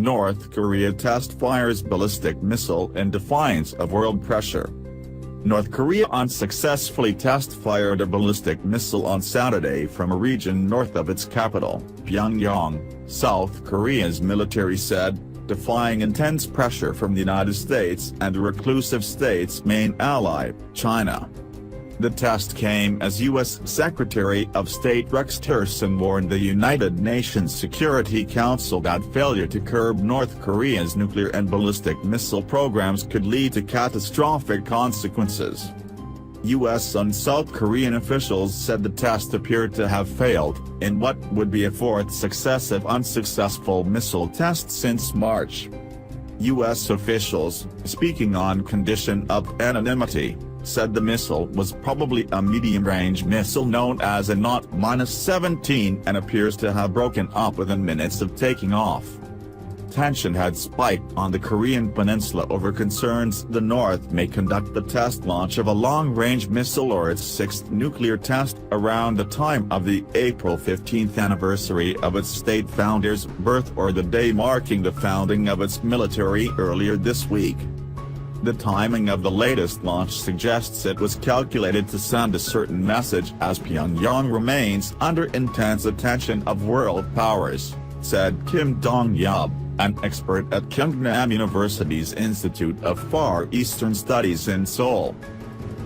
North Korea test fires ballistic missile in defiance of world pressure. North Korea unsuccessfully test-fired a ballistic missile on Saturday from a region north of its capital, Pyongyang, South Korea's military said, defying intense pressure from the United States and the reclusive state's main ally, China. The test came as U.S. Secretary of State Rex Tillerson warned the United Nations Security Council that failure to curb North Korea's nuclear and ballistic missile programs could lead to catastrophic consequences. U.S. and South Korean officials said the test appeared to have failed, in what would be a fourth successive unsuccessful missile test since March. U.S. officials, speaking on condition of anonymity, said the missile was probably a medium-range missile known as a NOT-17 and appears to have broken up within minutes of taking off. Tension had spiked on the Korean peninsula over concerns the North may conduct the test launch of a long-range missile or its sixth nuclear test around the time of the April 15th anniversary of its state founder's birth or the day marking the founding of its military earlier this week. The timing of the latest launch suggests it was calculated to send a certain message as Pyongyang remains under intense attention of world powers, said Kim Dong-yub, an expert at Kyungnam University's Institute of Far Eastern Studies in Seoul.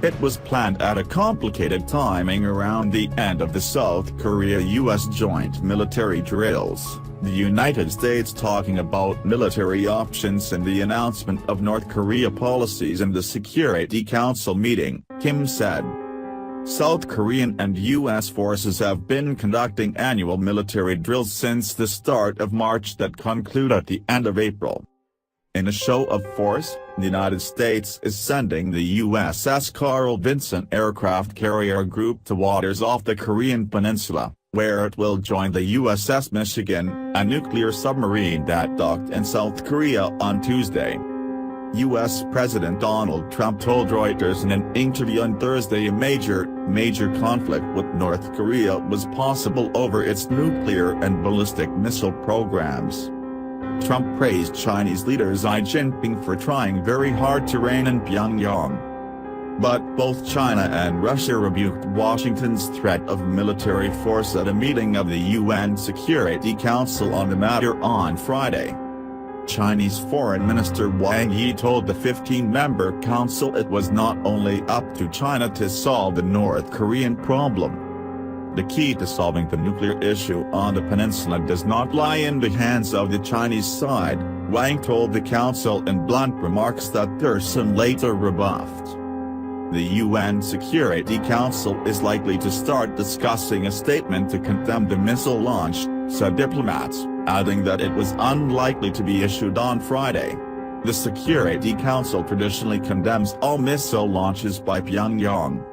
It was planned at a complicated timing around the end of the South Korea-US joint military drills, the United States talking about military options and the announcement of North Korea policies in the Security Council meeting, Kim said. South Korean and U.S. forces have been conducting annual military drills since the start of March that conclude at the end of April. In a show of force, the United States is sending the USS Carl Vinson aircraft carrier group to waters off the Korean peninsula, where it will join the USS Michigan, a nuclear submarine that docked in South Korea on Tuesday. U.S. President Donald Trump told Reuters in an interview on Thursday a major conflict with North Korea was possible over its nuclear and ballistic missile programs. Trump praised Chinese leader Xi Jinping for trying very hard to rein in Pyongyang. But both China and Russia rebuked Washington's threat of military force at a meeting of the UN Security Council on the matter on Friday. Chinese Foreign Minister Wang Yi told the 15-member council it was not only up to China to solve the North Korean problem. The key to solving the nuclear issue on the peninsula does not lie in the hands of the Chinese side, Wang told the council in blunt remarks that Tillerson later rebuffed. The UN Security Council is likely to start discussing a statement to condemn the missile launch, said diplomats, adding that it was unlikely to be issued on Friday. The Security Council traditionally condemns all missile launches by Pyongyang.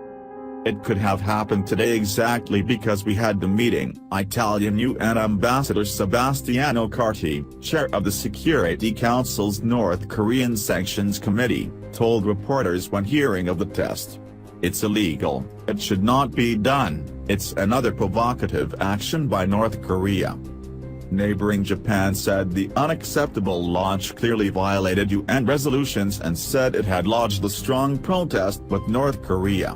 It could have happened today exactly because we had the meeting, Italian UN Ambassador Sebastiano Carti, chair of the Security Council's North Korean Sanctions Committee, told reporters when hearing of the test. It's illegal, it should not be done, it's another provocative action by North Korea. Neighboring Japan said the unacceptable launch clearly violated UN resolutions and said it had lodged a strong protest with North Korea.